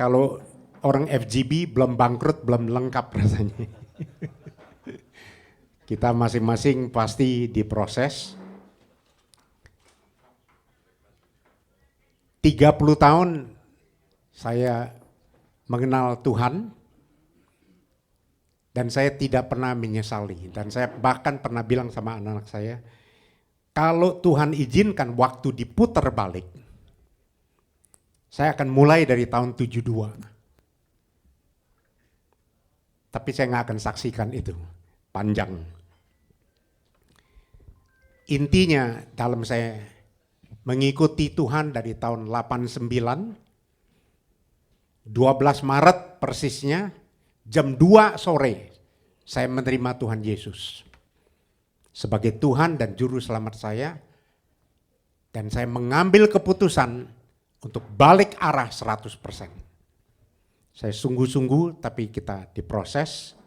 Kalau orang FGB belum bangkrut, belum lengkap rasanya. Kita masing-masing pasti diproses. 30 tahun saya mengenal Tuhan dan saya tidak pernah menyesali. Dan saya bahkan pernah bilang sama anak-anak saya, kalau Tuhan izinkan waktu diputar balik, saya akan mulai dari tahun 72. Tapi saya nggak akan saksikan itu, panjang. Intinya dalam saya mengikuti Tuhan dari tahun 89, 12 Maret persisnya, jam 2 sore, saya menerima Tuhan Yesus sebagai Tuhan dan Juru Selamat saya, dan saya mengambil keputusan untuk balik arah 100%. Saya sungguh-sungguh, tapi kita diproses,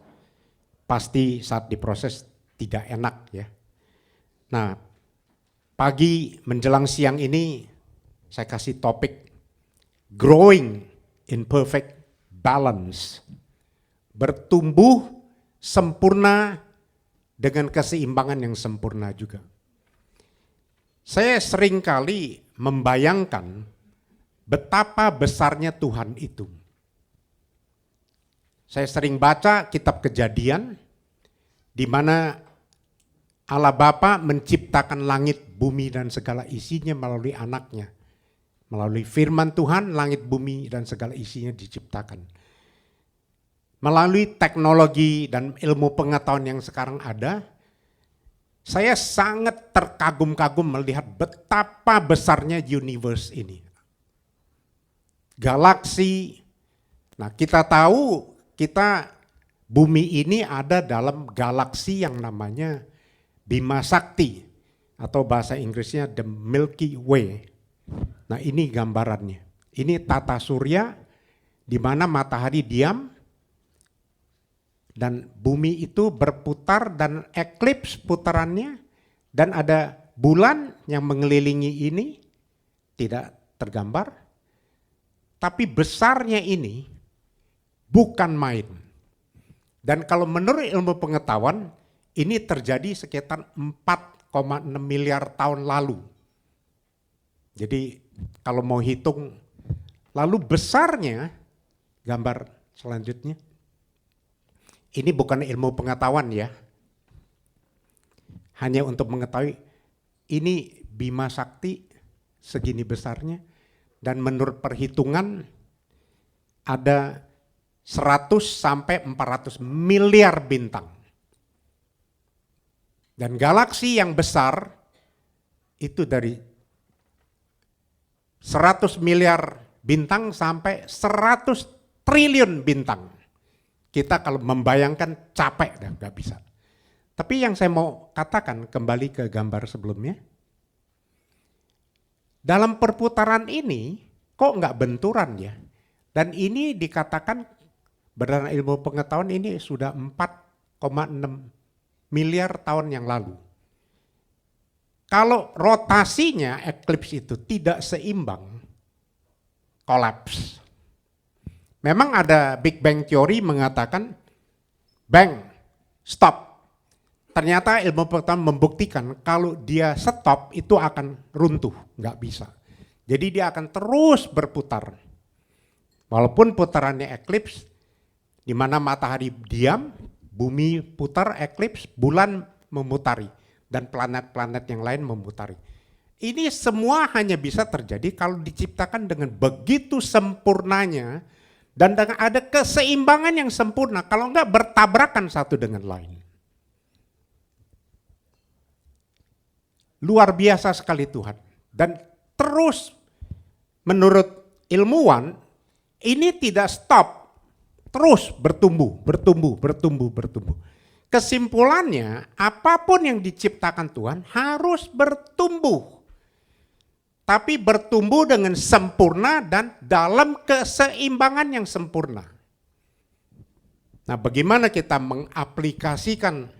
pasti saat diproses tidak enak ya. Nah, pagi menjelang siang ini saya kasih topik Growing in Perfect Balance. Bertumbuh sempurna dengan keseimbangan yang sempurna juga. Saya seringkali membayangkan betapa besarnya Tuhan itu. Saya sering baca kitab Kejadian di mana Allah Bapa menciptakan langit, bumi, dan segala isinya melalui anaknya. Melalui firman Tuhan, langit, bumi, dan segala isinya diciptakan. Melalui teknologi dan ilmu pengetahuan yang sekarang ada, saya sangat terkagum-kagum melihat betapa besarnya universe ini. Galaksi, nah kita tahu bumi ini ada dalam galaksi yang namanya Bima Sakti, atau bahasa Inggrisnya the Milky Way. Nah ini gambarannya. Ini tata surya di mana matahari diam dan bumi itu berputar dan eklips putarannya, dan ada bulan yang mengelilingi ini tidak tergambar. Tapi besarnya ini bukan main. Dan kalau menurut ilmu pengetahuan, ini terjadi sekitar 4,6 miliar tahun lalu. Jadi kalau mau hitung, lalu besarnya, gambar selanjutnya. Ini bukan ilmu pengetahuan ya. Hanya untuk mengetahui, ini Bima Sakti segini besarnya. Dan menurut perhitungan ada 100 sampai 400 miliar bintang. Dan galaksi yang besar itu dari 100 miliar bintang sampai 100 triliun bintang. Kita kalau membayangkan capek dah, gak bisa. Tapi yang saya mau katakan, kembali ke gambar sebelumnya, dalam perputaran ini kok nggak benturan ya? Dan ini dikatakan berdasarkan ilmu pengetahuan ini sudah 4,6 miliar tahun yang lalu. Kalau rotasinya eklips itu tidak seimbang, kolaps. Memang ada Big Bang Theory mengatakan, bang, stop. Ternyata ilmu pengetahuan membuktikan kalau dia stop itu akan runtuh, nggak bisa. Jadi dia akan terus berputar. Walaupun putarannya eklips, di mana matahari diam, bumi putar, eklips, bulan memutari, dan planet-planet yang lain memutari. Ini semua hanya bisa terjadi kalau diciptakan dengan begitu sempurnanya dan dengan ada keseimbangan yang sempurna, kalau enggak bertabrakan satu dengan lain. Luar biasa sekali Tuhan. Dan terus menurut ilmuwan, ini tidak stop. Terus bertumbuh. Kesimpulannya, apapun yang diciptakan Tuhan harus bertumbuh. Tapi bertumbuh dengan sempurna dan dalam keseimbangan yang sempurna. Nah, bagaimana kita mengaplikasikan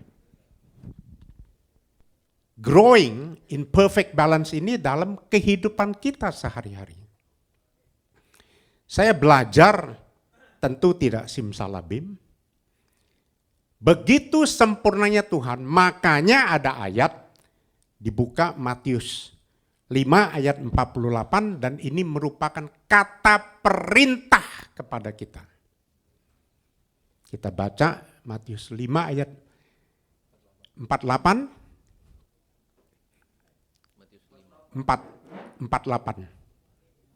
growing in perfect balance ini dalam kehidupan kita sehari-hari? Saya belajar tentu tidak simsalabim. Begitu sempurnanya Tuhan, makanya ada ayat dibuka Matius 5 ayat 48 dan ini merupakan kata perintah kepada kita. Kita baca Matius 5 ayat 48. 48.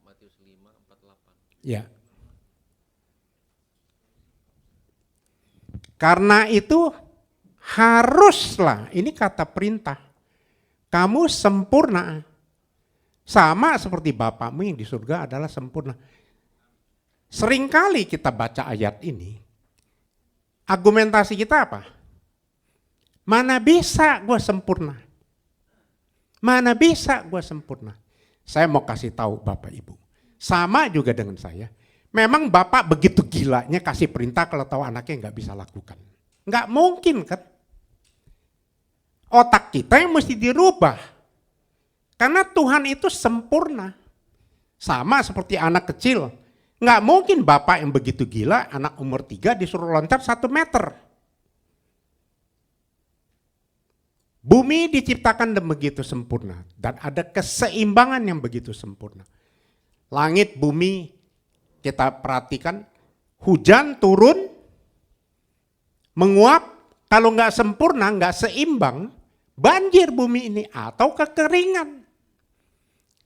Matius 5:48. Ya. Karena itu haruslah, ini kata perintah, kamu sempurna. Sama seperti Bapakmu yang di surga adalah sempurna. Seringkali kita baca ayat ini, argumentasi kita apa? Mana bisa gue sempurna? Mana bisa gue sempurna? Saya mau kasih tahu Bapak Ibu. Sama juga dengan saya. Memang Bapak begitu gilanya kasih perintah kalau tahu anaknya nggak bisa lakukan. Nggak mungkin kan? Otak kita yang mesti dirubah. Karena Tuhan itu sempurna. Sama seperti anak kecil. Nggak mungkin Bapak yang begitu gila, anak umur 3 disuruh loncat 1 meter. Bumi diciptakan dan begitu sempurna. Dan ada keseimbangan yang begitu sempurna. Langit, bumi, kita perhatikan, hujan turun, menguap, kalau nggak sempurna, nggak seimbang, banjir bumi ini atau kekeringan.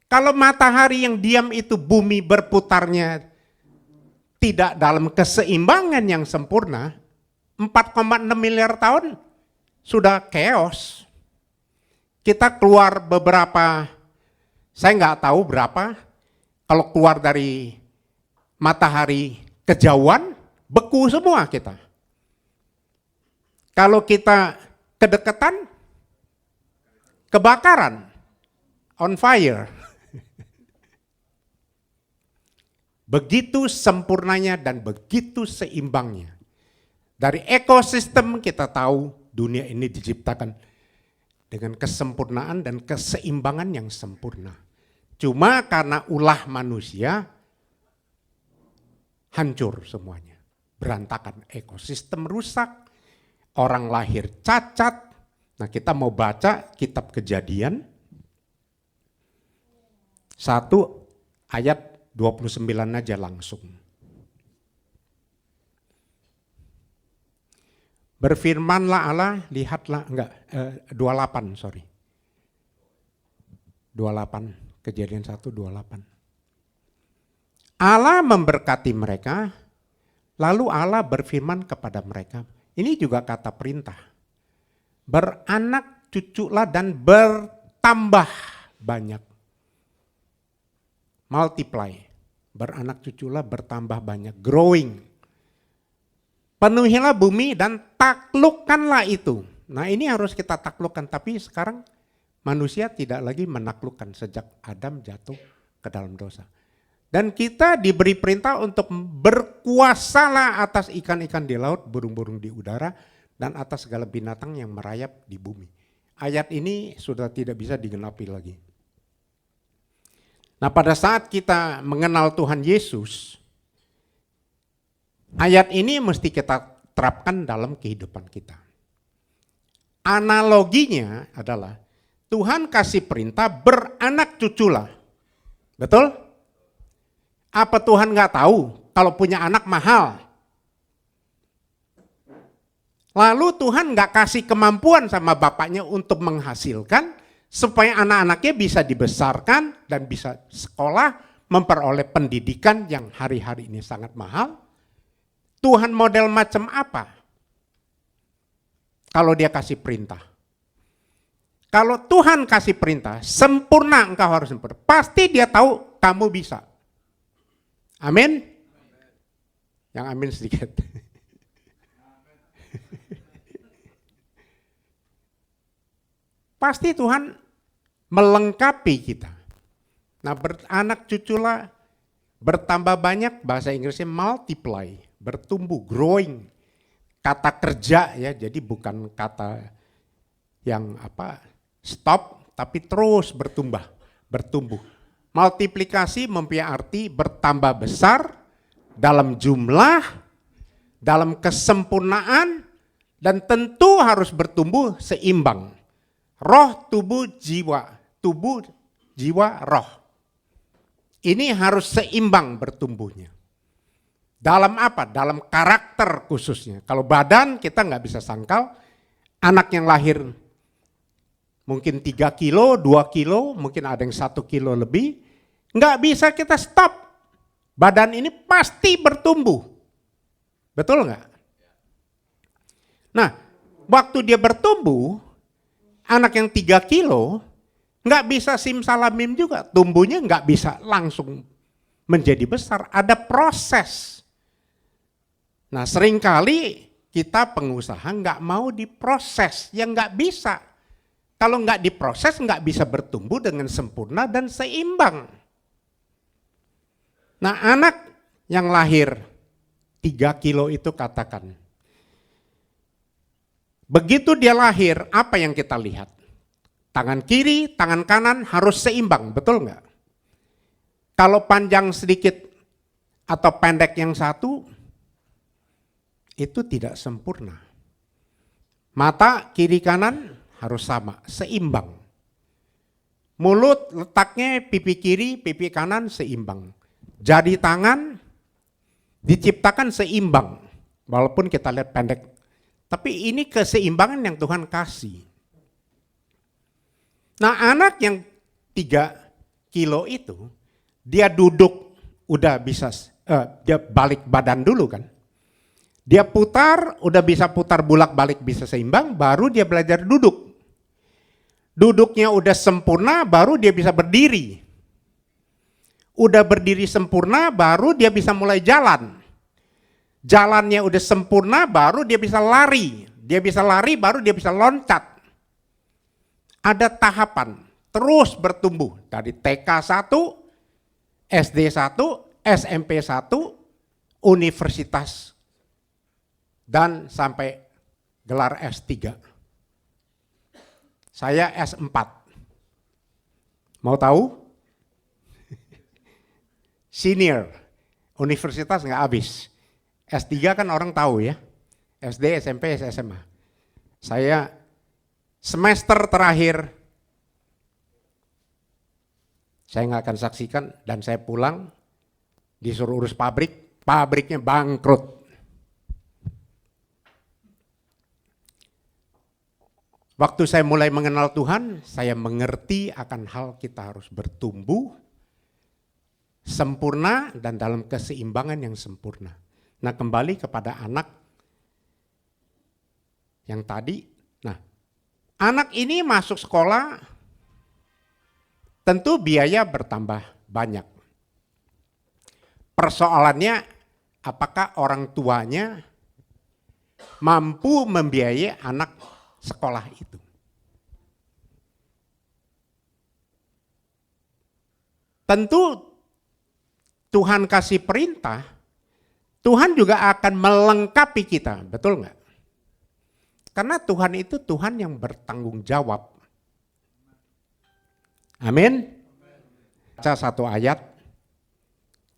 Kalau matahari yang diam itu bumi berputarnya tidak dalam keseimbangan yang sempurna, 4,6 miliar tahun sudah chaos. Kita keluar beberapa, saya nggak tahu berapa, kalau keluar dari matahari kejauhan, beku semua kita. Kalau kita kedekatan, kebakaran, on fire. Begitu sempurnanya dan begitu seimbangnya. Dari ekosistem kita tahu dunia ini diciptakan dengan kesempurnaan dan keseimbangan yang sempurna. Cuma karena ulah manusia, hancur semuanya. Berantakan, ekosistem rusak, orang lahir cacat. Nah kita mau baca kitab Kejadian 1 ayat 29 aja langsung. Berfirmanlah Allah, lihatlah, 28 sorry. 28, Kejadian 1, 28. Allah memberkati mereka, lalu Allah berfirman kepada mereka, ini juga kata perintah. Beranak cuculah dan bertambah banyak. Multiply, beranak cuculah bertambah banyak, growing. Penuhilah bumi dan taklukkanlah itu. Nah ini harus kita taklukkan, tapi sekarang manusia tidak lagi menaklukkan sejak Adam jatuh ke dalam dosa. Dan kita diberi perintah untuk berkuasalah atas ikan-ikan di laut, burung-burung di udara, dan atas segala binatang yang merayap di bumi. Ayat ini sudah tidak bisa digenapi lagi. Nah pada saat kita mengenal Tuhan Yesus, ayat ini mesti kita terapkan dalam kehidupan kita. Analoginya adalah Tuhan kasih perintah beranak cuculah. Betul? Apa Tuhan nggak tahu kalau punya anak mahal? Lalu Tuhan nggak kasih kemampuan sama bapaknya untuk menghasilkan supaya anak-anaknya bisa dibesarkan dan bisa sekolah, memperoleh pendidikan yang hari-hari ini sangat mahal. Tuhan model macam apa? Kalau dia kasih perintah. Kalau Tuhan kasih perintah, sempurna engkau harus sempurna. Pasti dia tahu kamu bisa. Amin? Yang amin sedikit. Pasti Tuhan melengkapi kita. Nah beranak cuculah, bertambah banyak, bahasa Inggrisnya multiply, bertumbuh, growing. Kata kerja ya, jadi bukan kata yang stop, tapi terus bertumbuh. Multiplikasi mempunyai arti bertambah besar dalam jumlah, dalam kesempurnaan, dan tentu harus bertumbuh seimbang. Roh, tubuh, jiwa, roh. Ini harus seimbang bertumbuhnya. Dalam apa? Dalam karakter khususnya. Kalau badan kita nggak bisa sangkal, anak yang lahir mungkin 3 kilo, 2 kilo, mungkin ada yang 1 kilo lebih, nggak bisa kita stop. Badan ini pasti bertumbuh. Betul nggak? Nah, waktu dia bertumbuh, anak yang 3 kilo, nggak bisa simsalabim juga. Tumbuhnya nggak bisa langsung menjadi besar. Ada proses. Nah, seringkali kita pengusaha nggak mau diproses, yang nggak bisa. Kalau nggak diproses nggak bisa bertumbuh dengan sempurna dan seimbang. Nah, anak yang lahir 3 kilo itu katakan, begitu dia lahir, apa yang kita lihat? Tangan kiri, tangan kanan harus seimbang, betul nggak? Kalau panjang sedikit atau pendek yang satu, itu tidak sempurna. Mata kiri kanan harus sama, seimbang. Mulut letaknya pipi kiri, pipi kanan seimbang. Jadi tangan diciptakan seimbang, walaupun kita lihat pendek. Tapi ini keseimbangan yang Tuhan kasih. Nah, anak yang 3 kilo itu, dia duduk udah bisa, dia balik badan dulu kan. Dia putar, udah bisa putar bolak-balik bisa seimbang, baru dia belajar duduk. Duduknya udah sempurna, baru dia bisa berdiri. Udah berdiri sempurna, baru dia bisa mulai jalan. Jalannya udah sempurna, baru dia bisa lari. Dia bisa lari, baru dia bisa loncat. Ada tahapan, terus bertumbuh. Dari TK 1, SD 1, SMP 1, universitas, dan sampai gelar S3. Saya S4. Mau tahu? Senior, universitas nggak habis. S3 kan orang tahu ya, SD, SMP, SMA. Saya semester terakhir, saya nggak akan saksikan, dan saya pulang, disuruh urus pabrik, pabriknya bangkrut. Waktu saya mulai mengenal Tuhan, saya mengerti akan hal kita harus bertumbuh, sempurna, dan dalam keseimbangan yang sempurna. Nah, kembali kepada anak yang tadi. Nah, anak ini masuk sekolah, tentu biaya bertambah banyak. Persoalannya, apakah orang tuanya mampu membiayai anak sekolah itu? Tentu Tuhan kasih perintah, Tuhan juga akan melengkapi kita, betul nggak? Karena Tuhan itu Tuhan yang bertanggung jawab. Amin. Baca satu ayat,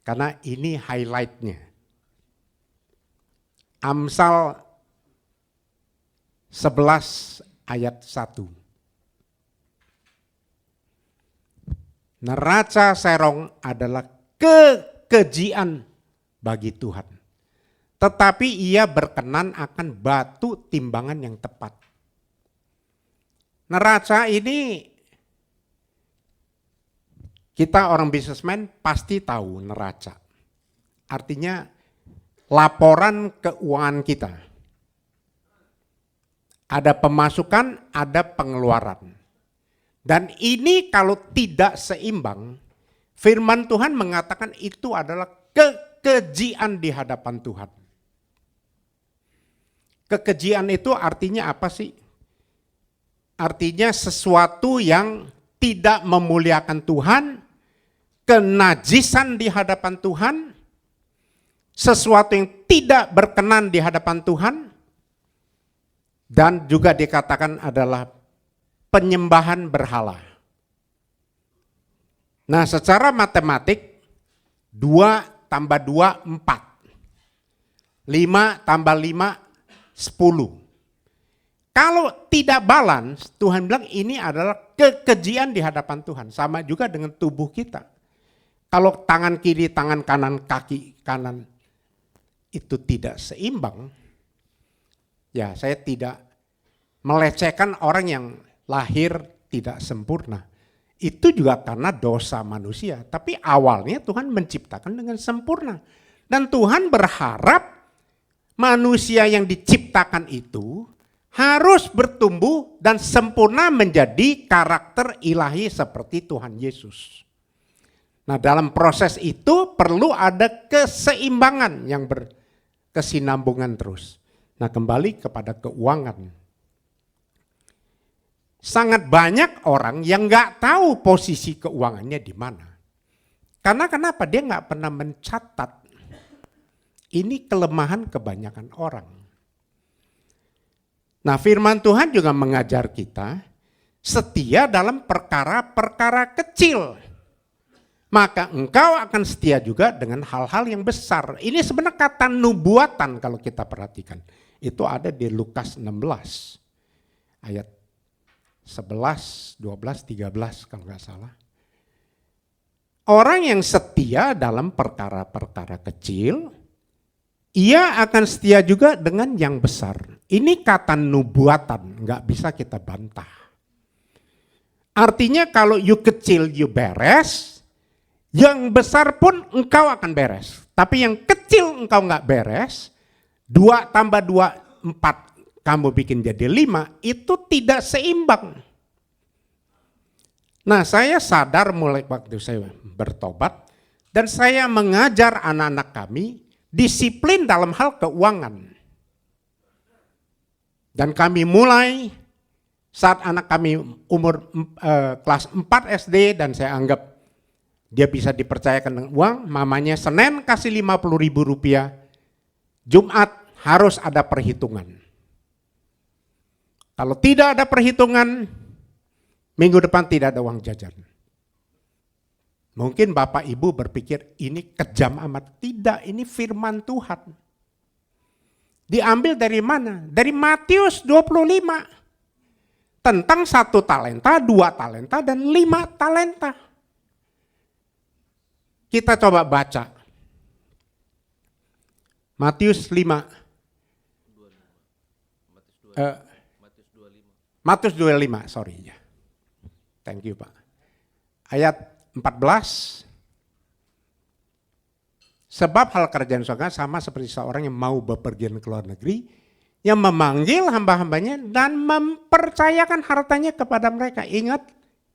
karena ini highlightnya. Amsal 11 ayat 1. Neraca serong adalah kekejian bagi Tuhan, tetapi ia berkenan akan batu timbangan yang tepat. Neraca ini, kita orang bisnismen pasti tahu neraca. Artinya laporan keuangan kita. Ada pemasukan, ada pengeluaran. Dan ini kalau tidak seimbang, firman Tuhan mengatakan itu adalah kekejian di hadapan Tuhan. Kekejian itu artinya apa sih? Artinya sesuatu yang tidak memuliakan Tuhan, kenajisan di hadapan Tuhan, sesuatu yang tidak berkenan di hadapan Tuhan, dan juga dikatakan adalah penyembahan berhala. Nah, secara matematik 2 tambah 2 4. 5 tambah 5 10. Kalau tidak balance, Tuhan bilang ini adalah kekejian di hadapan Tuhan. Sama juga dengan tubuh kita. Kalau tangan kiri, tangan kanan, kaki kanan itu tidak seimbang, ya saya tidak melecehkan orang yang lahir tidak sempurna. Itu juga karena dosa manusia. Tapi awalnya Tuhan menciptakan dengan sempurna. Dan Tuhan berharap manusia yang diciptakan itu harus bertumbuh dan sempurna menjadi karakter ilahi seperti Tuhan Yesus. Nah, dalam proses itu perlu ada keseimbangan yang berkesinambungan terus. Nah, kembali kepada keuangan. Sangat banyak orang yang nggak tahu posisi keuangannya di mana. Karena kenapa? Dia nggak pernah mencatat. Ini kelemahan kebanyakan orang. Nah, firman Tuhan juga mengajar kita setia dalam perkara-perkara kecil. Maka engkau akan setia juga dengan hal-hal yang besar. Ini sebenarnya kata nubuatan kalau kita perhatikan. Itu ada di Lukas 16 ayat 11, 12, 13 kalau nggak salah. Orang yang setia dalam perkara-perkara kecil, ia akan setia juga dengan yang besar. Ini kata nubuatan, nggak bisa kita bantah. Artinya kalau you kecil you beres, yang besar pun engkau akan beres. Tapi yang kecil engkau nggak beres, 2 tambah 2, 4. Kamu bikin jadi 5, itu tidak seimbang. Nah, saya sadar mulai waktu saya bertobat, dan saya mengajar anak-anak kami disiplin dalam hal keuangan. Dan kami mulai saat anak kami umur kelas 4 SD, dan saya anggap dia bisa dipercayakan dengan uang, mamanya Senin kasih 50.000 rupiah, Jumat harus ada perhitungan. Kalau tidak ada perhitungan, minggu depan tidak ada uang jajan. Mungkin Bapak Ibu berpikir ini kejam amat. Tidak, ini firman Tuhan. Diambil dari mana? Dari Matius 25. Tentang 1 talenta, 2 talenta, dan 5 talenta. Kita coba baca. Matius 5. Matius 25, sorry ya. Thank you Pak. Ayat 14. Sebab hal kerajaan surga sama seperti seorang yang mau bepergian ke luar negeri, yang memanggil hamba-hambanya dan mempercayakan hartanya kepada mereka. Ingat,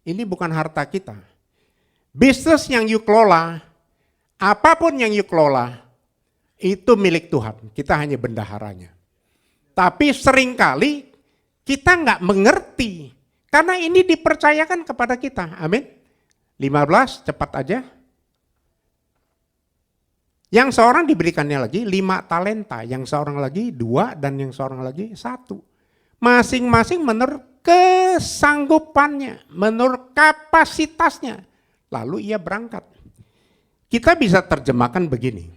ini bukan harta kita. Bisnis yang you kelola, apapun yang you kelola, itu milik Tuhan. Kita hanya bendaharanya. Tapi seringkali kita nggak mengerti. Karena ini dipercayakan kepada kita. Amin. 15, cepat aja. Yang seorang diberikannya lagi 5 talenta, yang seorang lagi 2, dan yang seorang lagi 1. Masing-masing menurut kesanggupannya, menurut kapasitasnya. Lalu ia berangkat. Kita bisa terjemahkan begini.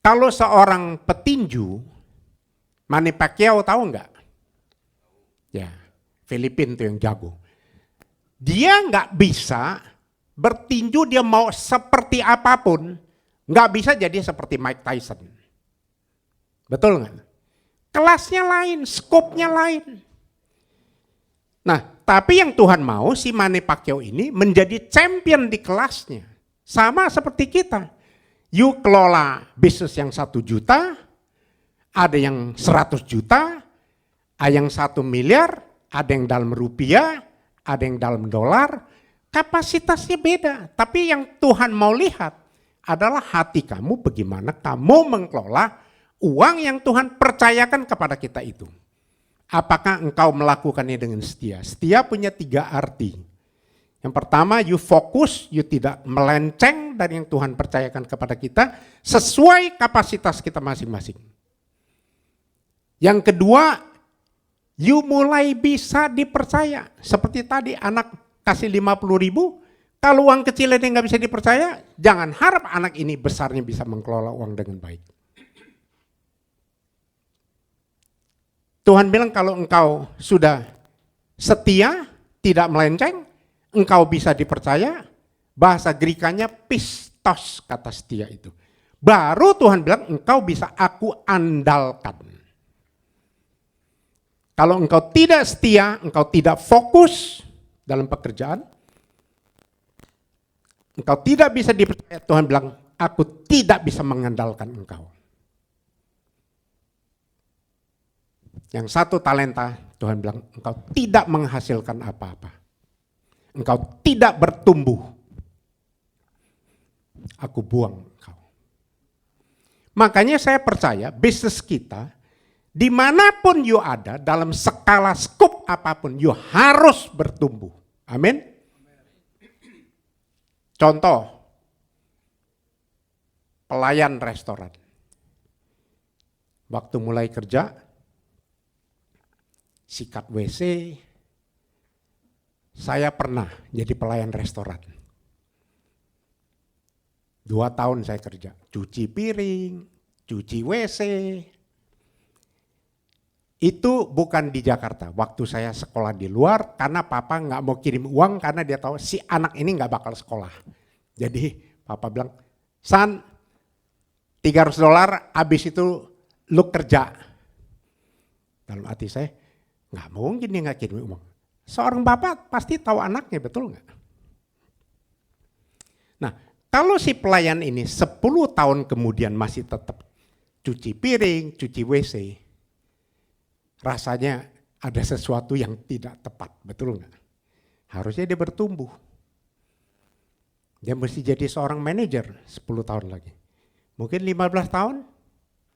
Kalau seorang petinju, Manny Pacquiao tahu enggak? Ya, Filipina tuh yang jago. Dia enggak bisa bertinju, dia mau seperti apapun, enggak bisa jadi seperti Mike Tyson. Betul enggak? Kelasnya lain, skopnya lain. Nah, tapi yang Tuhan mau si Manny Pacquiao ini menjadi champion di kelasnya. Sama seperti kita. You kelola bisnis yang 1 juta, ada yang 100 juta, ada yang 1 miliar, ada yang dalam rupiah, ada yang dalam dolar. Kapasitasnya beda. Tapi yang Tuhan mau lihat adalah hati kamu, bagaimana kamu mengelola uang yang Tuhan percayakan kepada kita itu. Apakah engkau melakukannya dengan setia? Setia punya 3 arti. Yang pertama, you fokus, you tidak melenceng dari yang Tuhan percayakan kepada kita sesuai kapasitas kita masing-masing. Yang kedua, you mulai bisa dipercaya. Seperti tadi anak kasih 50.000, kalau uang kecil ini nggak bisa dipercaya, jangan harap anak ini besarnya bisa mengelola uang dengan baik. Tuhan bilang kalau engkau sudah setia, tidak melenceng, engkau bisa dipercaya, bahasa Grekanya pistos kata setia itu. Baru Tuhan bilang engkau bisa aku andalkan. Kalau engkau tidak setia, engkau tidak fokus dalam pekerjaan, engkau tidak bisa dipercaya, Tuhan bilang, aku tidak bisa mengandalkan engkau. Yang satu talenta, Tuhan bilang, engkau tidak menghasilkan apa-apa. Engkau tidak bertumbuh. Aku buang engkau. Makanya saya percaya bisnis kita, dimanapun you ada, dalam skala skup apapun, you harus bertumbuh. Amin. Contoh, pelayan restoran. Waktu mulai kerja, sikat WC, saya pernah jadi pelayan restoran. 2 tahun saya kerja, cuci piring, cuci WC. Itu bukan di Jakarta, waktu saya sekolah di luar, karena papa nggak mau kirim uang karena dia tahu si anak ini nggak bakal sekolah. Jadi papa bilang, San, $300, habis itu lu kerja. Dalam hati saya, nggak mungkin dia nggak kirim uang. Seorang bapak pasti tahu anaknya, betul nggak? Nah, kalau si pelayan ini 10 tahun kemudian masih tetap cuci piring, cuci WC, rasanya ada sesuatu yang tidak tepat, betul nggak? Harusnya dia bertumbuh. Dia mesti jadi seorang manajer 10 tahun lagi. Mungkin 15 tahun,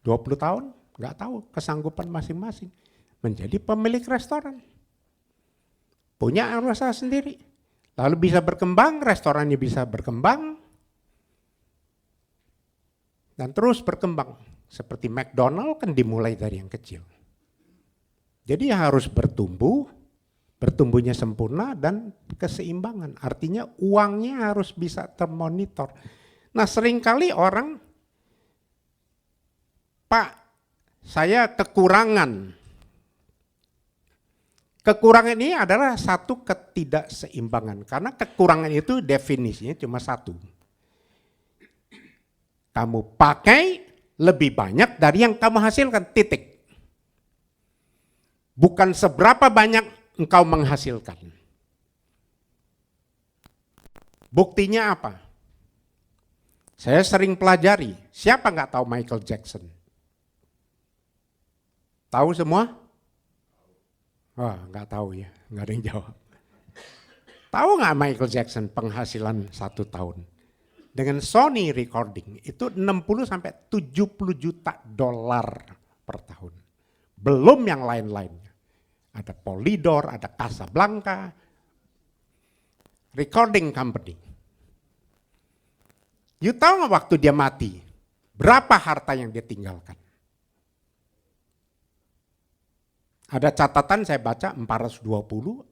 20 tahun, nggak tahu kesanggupan masing-masing. Menjadi pemilik restoran. Punya usaha sendiri. Lalu bisa berkembang, restorannya bisa berkembang. Dan terus berkembang. Seperti McDonald kan dimulai dari yang kecil. Jadi harus bertumbuh, bertumbuhnya sempurna dan keseimbangan. Artinya uangnya harus bisa termonitor. Nah seringkali orang, Pak, saya kekurangan. Kekurangan ini adalah satu ketidakseimbangan. Karena kekurangan itu definisinya cuma satu. Kamu pakai lebih banyak dari yang kamu hasilkan, titik. Bukan seberapa banyak engkau menghasilkan. Buktinya apa? Saya sering pelajari, siapa nggak tahu Michael Jackson? Tahu semua? Wah, nggak tahu ya, nggak ada yang jawab. Tahu nggak Michael Jackson penghasilan 1 tahun? Dengan Sony Recording itu 60 sampai 70 juta dolar per tahun. Belum yang lain-lainnya. Ada Polydor, ada Casablanca, recording company. You tahu nggak waktu dia mati, berapa harta yang dia tinggalkan? Ada catatan saya baca 420,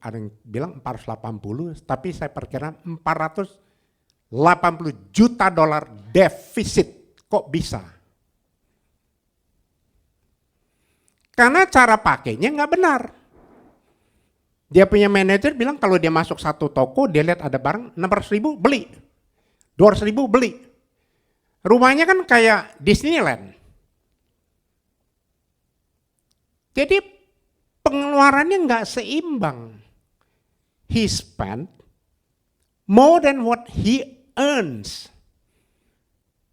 ada yang bilang 480, tapi saya perkirakan 480 juta dolar defisit. Kok bisa? Karena cara pakainya nggak benar. Dia punya manajer bilang kalau dia masuk satu toko, dia lihat ada barang 600.000 beli, 200.000 beli. Rumahnya kan kayak Disneyland. Jadi pengeluarannya nggak seimbang. He spent more than what he earns.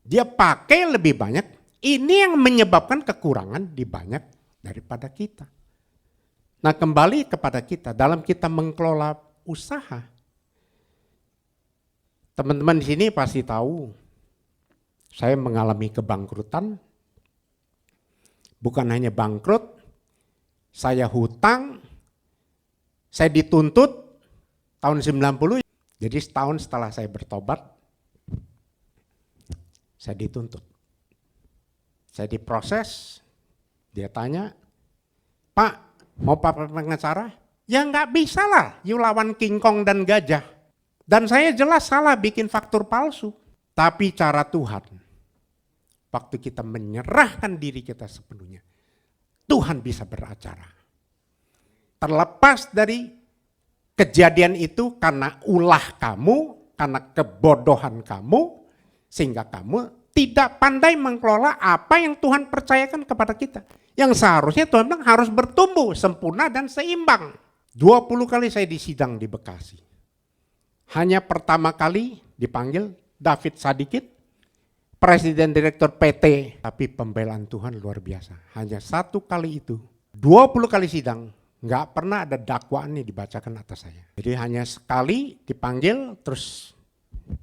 Dia pakai lebih banyak. Ini yang menyebabkan kekurangan di banyak daripada kita. Nah kembali kepada kita, dalam kita mengelola usaha. Teman-teman di sini pasti tahu, saya mengalami kebangkrutan. Bukan hanya bangkrut, saya hutang, saya dituntut tahun 90, jadi setahun setelah saya bertobat, saya dituntut. Saya diproses, dia tanya, Pak, mau Pak pengacara? Ya nggak bisa lah, you lawan King Kong dan gajah. Dan saya jelas salah bikin faktur palsu. Tapi cara Tuhan, waktu kita menyerahkan diri kita sepenuhnya, Tuhan bisa beracara. Terlepas dari kejadian itu karena ulah kamu, karena kebodohan kamu, sehingga kamu tidak pandai mengelola apa yang Tuhan percayakan kepada kita. Yang seharusnya Tuhan bilang harus bertumbuh, sempurna dan seimbang. 20 kali saya disidang di Bekasi. Hanya pertama kali dipanggil David Sadikin, Presiden Direktur PT. Tapi pembelaan Tuhan luar biasa. Hanya 1 kali itu, 20 kali sidang, nggak pernah ada dakwaan yang dibacakan atas saya. Jadi hanya sekali dipanggil, terus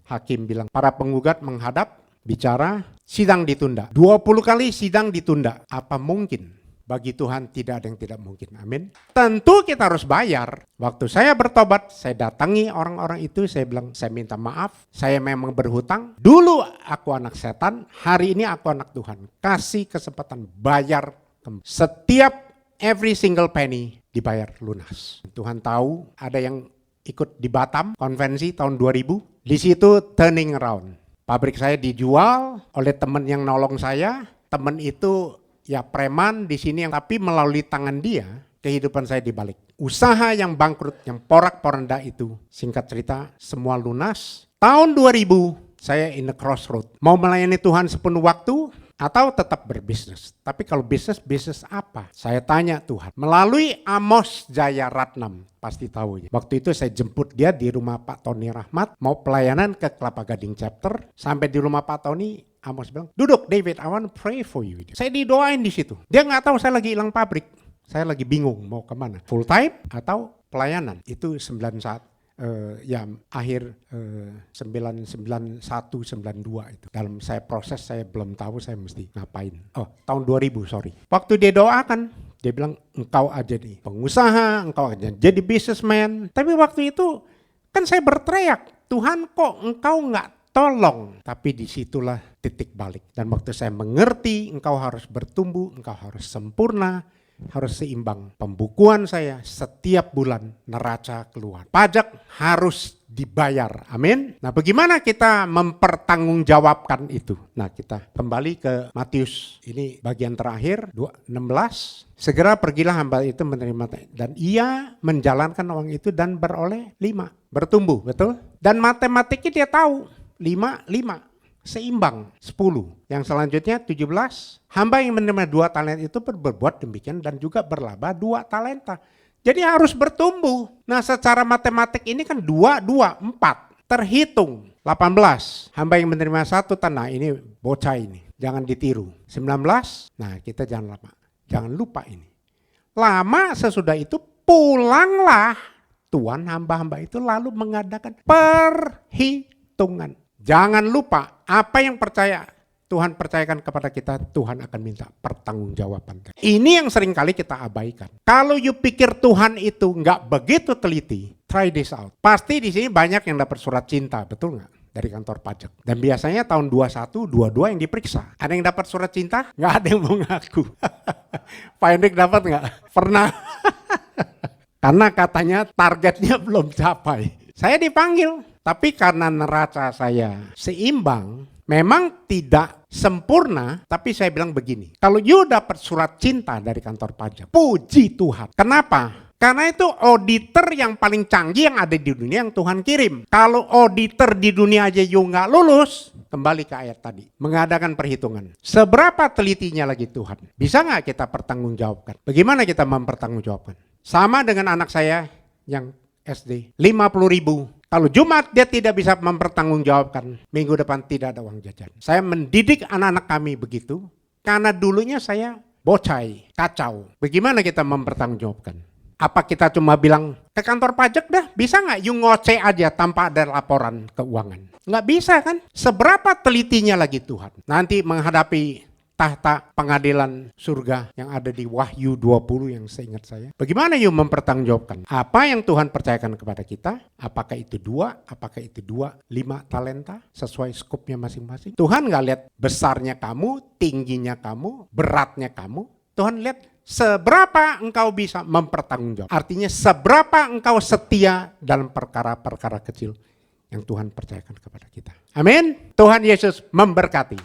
hakim bilang, para penggugat menghadap, bicara, sidang ditunda. 20 kali sidang ditunda. Apa mungkin? Bagi Tuhan tidak ada yang tidak mungkin. Amin. Tentu kita harus bayar. Waktu saya bertobat, saya datangi orang-orang itu, saya bilang, saya minta maaf, saya memang berhutang. Dulu aku anak setan, hari ini aku anak Tuhan. Kasih kesempatan bayar. Setiap every single penny dibayar lunas. Tuhan tahu ada yang ikut di Batam, konvensi tahun 2000. Di situ turning around. Pabrik saya dijual oleh teman yang nolong saya. Teman itu ya preman di sini, yang tapi melalui tangan dia kehidupan saya dibalik. Usaha yang bangkrut, yang porak-poranda itu, singkat cerita semua lunas. Tahun 2000 saya in the crossroad. Mau melayani Tuhan sepenuh waktu atau tetap berbisnis. Tapi kalau bisnis apa? Saya tanya Tuhan. Melalui Amos Jaya Ratnam, pasti tahu ya. Waktu itu saya jemput dia di rumah Pak Tony Rahmat, mau pelayanan ke Kelapa Gading chapter. Sampai di rumah Pak Tony, Amos bilang, duduk David, I want to pray for you. Saya didoain di situ. Dia nggak tahu saya lagi hilang pabrik. Saya lagi bingung mau kemana. Full time atau pelayanan. Itu 91. Ya akhir 991 92 itu. Dalam saya proses saya belum tahu saya mesti ngapain. Oh, tahun 2000 sorry. Waktu dia doakan, dia bilang engkau aja nih pengusaha, engkau aja jadi businessman. Tapi waktu itu kan saya berteriak, Tuhan kok engkau nggak tolong. Tapi disitulah titik balik. Dan waktu saya mengerti engkau harus bertumbuh, engkau harus sempurna, harus seimbang. Pembukuan saya setiap bulan neraca keluar. Pajak harus dibayar. Amin. Nah, bagaimana kita mempertanggungjawabkan itu? Nah, kita kembali ke Matius. Ini bagian terakhir 2:16. Segera pergilah hamba itu menerima dan ia menjalankan uang itu dan beroleh 5. Bertumbuh, betul? Dan matematiknya dia tahu 5 seimbang 10. Yang selanjutnya 17. Hamba yang menerima 2 talenta itu berbuat demikian dan juga berlaba 2 talenta. Jadi harus bertumbuh. Nah, secara matematik ini kan 2, 4. Terhitung. 18. Hamba yang menerima 1 tanah, ini bocah ini. Jangan ditiru. 19. Nah, kita jangan lupa ini. Lama sesudah itu pulanglah tuan hamba-hamba itu lalu mengadakan perhitungan. Jangan lupa apa yang Tuhan percayakan kepada kita, Tuhan akan minta pertanggungjawaban. Ini yang seringkali kita abaikan. Kalau you pikir Tuhan itu nggak begitu teliti, try this out. Pasti di sini banyak yang dapat surat cinta, betul nggak? Dari kantor pajak. Dan biasanya tahun 21, 22 yang diperiksa. Ada yang dapat surat cinta? Nggak ada yang mau ngaku. Pak Hendrik dapat nggak? Pernah. Karena katanya targetnya belum capai. Saya dipanggil. Tapi karena neraca saya seimbang, memang tidak sempurna, tapi saya bilang begini, kalau you dapat surat cinta dari kantor pajak, puji Tuhan. Kenapa? Karena itu auditor yang paling canggih yang ada di dunia yang Tuhan kirim. Kalau auditor di dunia aja you nggak lulus, kembali ke ayat tadi, mengadakan perhitungan. Seberapa telitinya lagi Tuhan? Bisa nggak kita pertanggungjawabkan? Bagaimana kita mempertanggungjawabkan? Sama dengan anak saya yang SD, 50.000. Kalau Jumat dia tidak bisa mempertanggungjawabkan, minggu depan tidak ada uang jajan. Saya mendidik anak-anak kami begitu, karena dulunya saya bocai, kacau. Bagaimana kita mempertanggungjawabkan? Apa kita cuma bilang ke kantor pajak dah, bisa nggak you ngoceh aja tanpa ada laporan keuangan? Nggak bisa kan? Seberapa telitinya lagi Tuhan? Nanti menghadapi tahta pengadilan surga yang ada di Wahyu 20 yang seingat saya. Bagaimana you mempertanggungjawabkan? Apa yang Tuhan percayakan kepada kita? Apakah itu 2? Apakah itu 2, 5 talenta? Sesuai skupnya masing-masing. Tuhan gak lihat besarnya kamu, tingginya kamu, beratnya kamu. Tuhan lihat seberapa engkau bisa mempertanggungjawab. Artinya seberapa engkau setia dalam perkara-perkara kecil yang Tuhan percayakan kepada kita. Amin. Tuhan Yesus memberkati.